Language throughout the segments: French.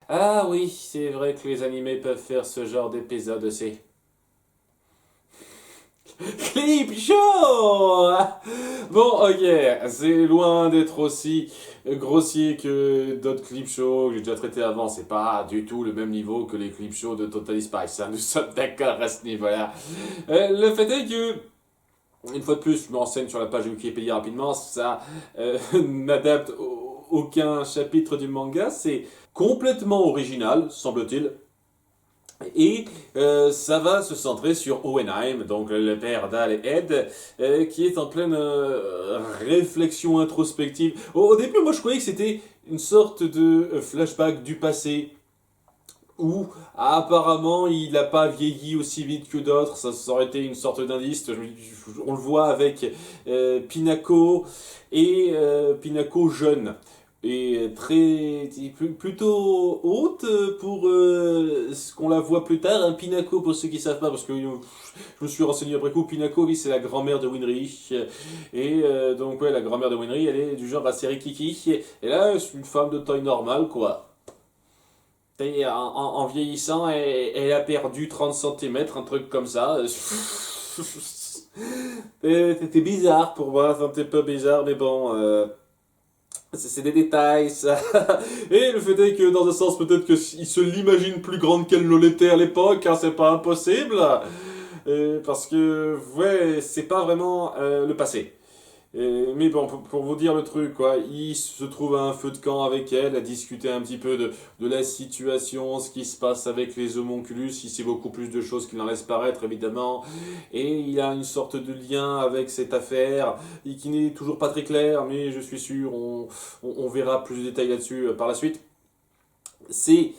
Ah oui, c'est vrai que les animés peuvent faire ce genre d'épisode aussi. Clip show. Bon, ok, c'est loin d'être aussi grossier que d'autres clip shows que j'ai déjà traités avant. C'est pas du tout le même niveau que les clip shows de Totally Spice, hein. Nous sommes d'accord à ce niveau-là. Le fait est que, une fois de plus, je me renseigne sur la page Wikipédia rapidement, ça n'adapte aucun chapitre du manga. C'est complètement original, semble-t-il. Et ça va se centrer sur Owenheim, donc le père d'Al et Ed, qui est en pleine réflexion introspective. Au début, moi je croyais que c'était une sorte de flashback du passé, où apparemment il n'a pas vieilli aussi vite que d'autres, ça aurait été une sorte d'indice. On le voit avec Pinako et Pinako jeune et très plutôt haute pour ce qu'on la voit plus tard. Un Pinako, pour ceux qui savent pas, parce que je me suis renseigné après coup, Pinako, oui, c'est la grand-mère de Winry. Et donc ouais, la grand-mère de Winry, elle est du genre assez rikiki. Et là, c'est une femme de taille normale, quoi. En vieillissant, elle a perdu 30 centimètres, un truc comme ça. C'était bizarre pour moi, c'est un petit peu bizarre, mais bon, c'est des détails, ça. Et le fait est que, dans un sens, peut-être qu'il se l'imagine plus grande qu'elle ne l'était à l'époque, hein, c'est pas impossible. Parce que, ouais, c'est pas vraiment le passé. Mais bon, pour vous dire le truc, quoi, il se trouve à un feu de camp avec elle, à discuter un petit peu de la situation, ce qui se passe avec les homonculus, il sait beaucoup plus de choses qu'il n'en laisse paraître, évidemment, et il a une sorte de lien avec cette affaire, et qui n'est toujours pas très clair, mais je suis sûr, on verra plus de détails là-dessus par la suite. C'est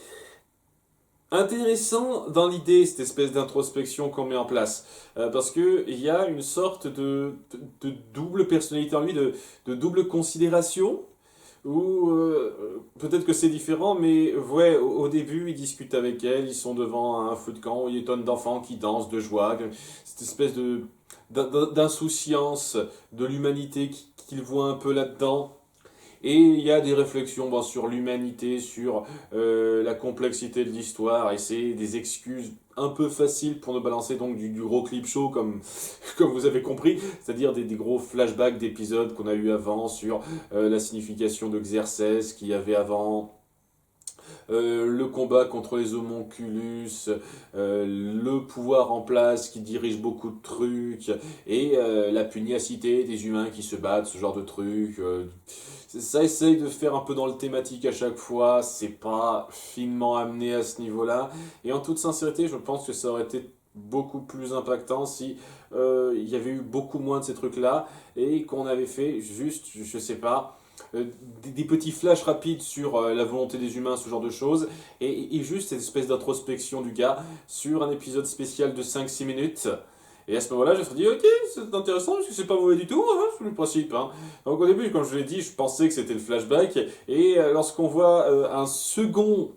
intéressant dans l'idée, cette espèce d'introspection qu'on met en place. Parce que il y a une sorte de double personnalité en lui, de double considération, où peut-être que c'est différent, mais ouais, au début, ils discutent avec elle, ils sont devant un feu de camp, il y a des tonnes d'enfants qui dansent de joie, cette espèce d'insouciance de l'humanité qu'ils voient un peu là-dedans. Et il y a des réflexions bon, sur l'humanité, sur la complexité de l'histoire, et c'est des excuses un peu faciles pour nous balancer donc du gros clip show comme, comme vous avez compris, c'est-à-dire des gros flashbacks d'épisodes qu'on a eu avant sur la signification de Xerxès qu'il y avait avant, le combat contre les homonculus, le pouvoir en place qui dirige beaucoup de trucs, et la pugnacité des humains qui se battent, ce genre de trucs. Ça essaye de faire un peu dans le thématique à chaque fois, c'est pas finement amené à ce niveau-là. Et en toute sincérité, je pense que ça aurait été beaucoup plus impactant si il y avait eu beaucoup moins de ces trucs-là et qu'on avait fait juste, je sais pas, des petits flashs rapides sur la volonté des humains, ce genre de choses, et juste cette espèce d'introspection du gars sur un épisode spécial de 5 6 minutes. Et à ce moment-là, je me suis dit, ok, c'est intéressant, parce que c'est pas mauvais du tout, hein, c'est le principe. Hein. Donc au début, comme je l'ai dit, je pensais que c'était le flashback, et lorsqu'on voit un second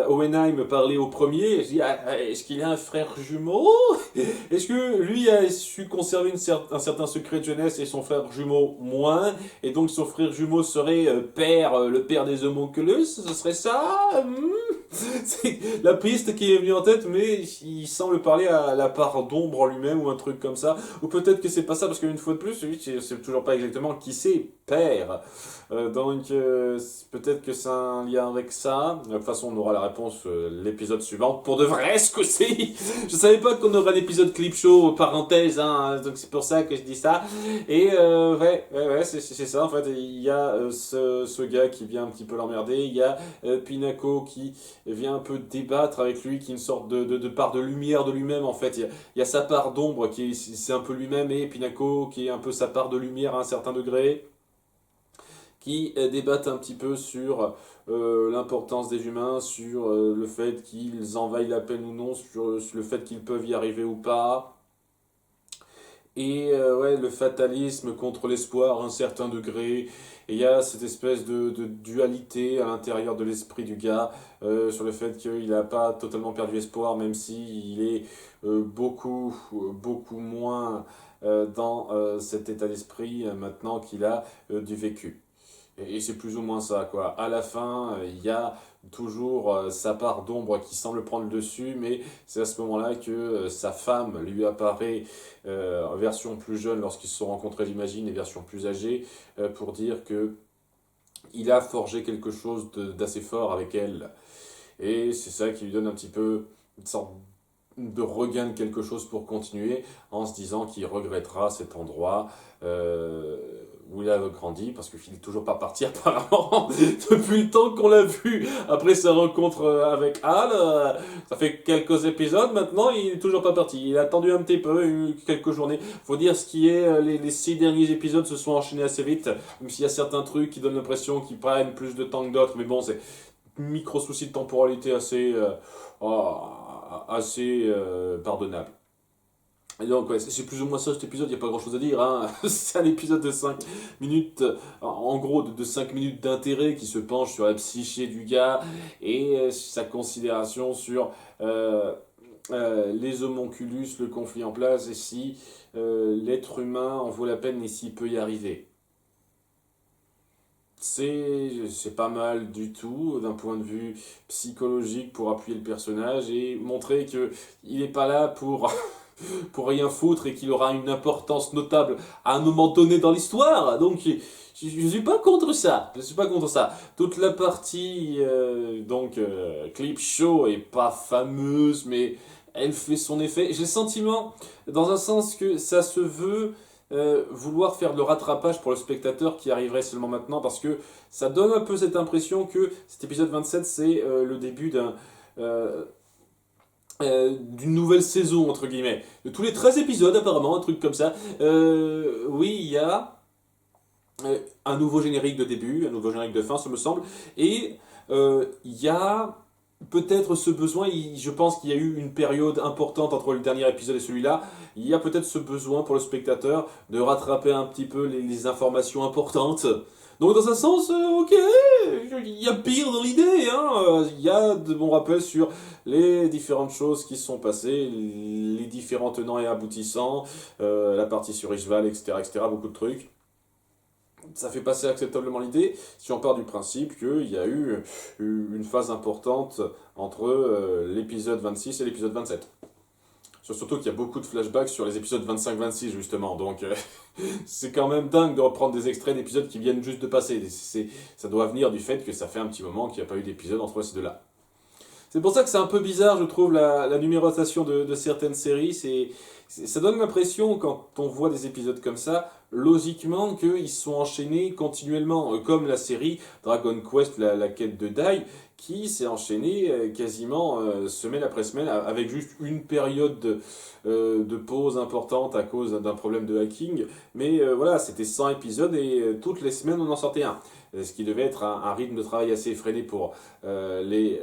Owenheim parlait au premier. Je dis, est-ce qu'il a un frère jumeau? Est-ce que lui a su conserver un certain secret de jeunesse et son frère jumeau moins? Et donc son frère jumeau serait le père des homonculus? Ce serait ça? C'est la piste qui est venue en tête, mais il semble parler à la part d'ombre en lui-même ou un truc comme ça. Ou peut-être que c'est pas ça, parce qu'une fois de plus, lui, c'est toujours pas exactement qui c'est père. Donc peut-être que c'est un lien avec ça. De toute façon, on aura la réponse l'épisode suivant. Pour de vrai, ce coup-ci, je savais pas qu'on aurait l'épisode clip show parenthèse, hein, donc c'est pour ça que je dis ça. Et ouais, c'est ça en fait. Il y a ce gars qui vient un petit peu l'emmerder. Il y a Pinako qui vient un peu débattre avec lui, qui est une sorte de part de lumière de lui-même en fait. Il y a sa part d'ombre qui c'est un peu lui-même et Pinako qui est un peu sa part de lumière à un certain degré qui débattent un petit peu sur l'importance des humains, sur le fait qu'ils en vaillent la peine ou non, sur le fait qu'ils peuvent y arriver ou pas. Et ouais, le fatalisme contre l'espoir à un certain degré. Et il y a cette espèce de dualité à l'intérieur de l'esprit du gars sur le fait qu'il n'a pas totalement perdu espoir, même s'il est beaucoup moins dans cet état d'esprit maintenant qu'il a du vécu. Et c'est plus ou moins ça, quoi. À la fin, il y a toujours sa part d'ombre qui semble prendre le dessus, mais c'est à ce moment-là que sa femme lui apparaît en version plus jeune lorsqu'ils se sont rencontrés, j'imagine, et version plus âgée, pour dire que il a forgé quelque chose d'assez fort avec elle. Et c'est ça qui lui donne un petit peu une sorte de regain de quelque chose pour continuer, en se disant qu'il regrettera cet endroit où il a grandi, parce qu'il n'est toujours pas parti apparemment depuis le temps qu'on l'a vu après sa rencontre avec Al. Ça fait quelques épisodes maintenant, il est toujours pas parti. Il a attendu un petit peu, quelques journées. Faut dire ce qui est, les 6 derniers épisodes se sont enchaînés assez vite, même s'il y a certains trucs qui donnent l'impression qu'ils prennent plus de temps que d'autres, mais bon, c'est micro souci de temporalité assez pardonnable. Et donc, ouais, c'est plus ou moins ça cet épisode, il n'y a pas grand chose à dire. Hein. C'est un épisode de 5 minutes, en gros de 5 minutes d'intérêt qui se penche sur la psyché du gars et sa considération sur les homonculus, le conflit en place et si l'être humain en vaut la peine et s'il peut y arriver. C'est pas mal du tout d'un point de vue psychologique pour appuyer le personnage et montrer que il n'est pas là pour, pour rien foutre et qu'il aura une importance notable à un moment donné dans l'histoire. Donc je suis pas contre ça. Je suis pas contre ça. Toute la partie clip show est pas fameuse mais elle fait son effet. J'ai le sentiment dans un sens que ça se veut vouloir faire le rattrapage pour le spectateur qui arriverait seulement maintenant parce que ça donne un peu cette impression que cet épisode 27 c'est le début d'une nouvelle saison entre guillemets de tous les 13 épisodes apparemment un truc comme ça. Oui, il y a un nouveau générique de début, un nouveau générique de fin, ça me semble, et il y a peut-être ce besoin, je pense qu'il y a eu une période importante entre le dernier épisode et celui-là, il y a peut-être ce besoin pour le spectateur de rattraper un petit peu les informations importantes. Donc dans un sens, ok, il y a pire dans l'idée, hein. Il y a de bons rappels sur les différentes choses qui se sont passées, les différents tenants et aboutissants, la partie sur Ishval, etc., etc., beaucoup de trucs. Ça fait passer acceptablement l'idée si on part du principe qu'il y a eu une phase importante entre l'épisode 26 et l'épisode 27. Surtout qu'il y a beaucoup de flashbacks sur les épisodes 25-26 justement, donc c'est quand même dingue de reprendre des extraits d'épisodes qui viennent juste de passer. Ça doit venir du fait que ça fait un petit moment qu'il n'y a pas eu d'épisode entre ces deux-là. C'est pour ça que c'est un peu bizarre, je trouve, la numérotation de certaines séries. Ça donne l'impression, quand on voit des épisodes comme ça, logiquement qu'ils sont enchaînés continuellement, comme la série Dragon Quest, la quête de Dai, qui s'est enchaînée quasiment semaine après semaine, avec juste une période de pause importante à cause d'un problème de hacking. Mais voilà, c'était 100 épisodes et toutes les semaines on en sortait un. Ce qui devait être un rythme de travail assez effréné pour les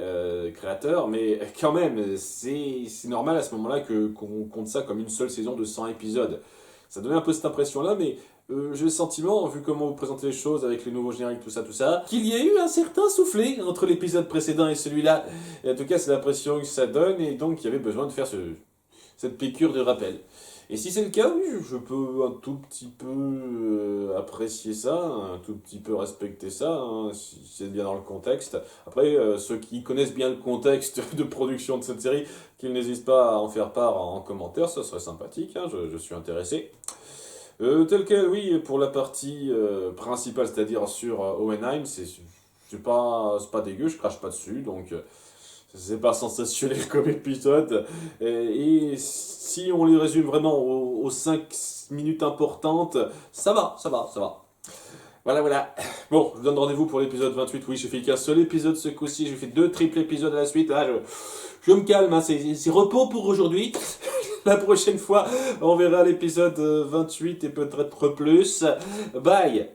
créateurs, mais quand même, c'est normal à ce moment-là qu'on compte ça comme une seule saison de 100 épisodes. Ça donnait un peu cette impression-là, mais j'ai le sentiment, vu comment vous présentez les choses avec les nouveaux génériques, tout ça, qu'il y a eu un certain soufflet entre l'épisode précédent et celui-là. Et en tout cas, c'est l'impression que ça donne, et donc il y avait besoin de faire cette piqûre de rappel. Et si c'est le cas, oui, je peux un tout petit peu apprécier ça, un tout petit peu respecter ça, hein, si c'est bien dans le contexte. Après, ceux qui connaissent bien le contexte de production de cette série, qu'ils n'hésitent pas à en faire part en commentaire, ça serait sympathique, hein, je suis intéressé. Tel quel, oui, pour la partie principale, c'est-à-dire sur Hohenheim, c'est pas dégueu, je crache pas dessus, donc c'est pas sensationnel comme épisode. Et si on les résume vraiment aux 5 minutes importantes, ça va. Voilà. Bon, je vous donne rendez-vous pour l'épisode 28. Oui, j'ai fait qu'un seul épisode ce coup-ci, j'ai fait 2 triples épisodes à la suite. Là, je me calme, hein, c'est repos pour aujourd'hui. La prochaine fois, on verra l'épisode 28 et peut-être plus. Bye!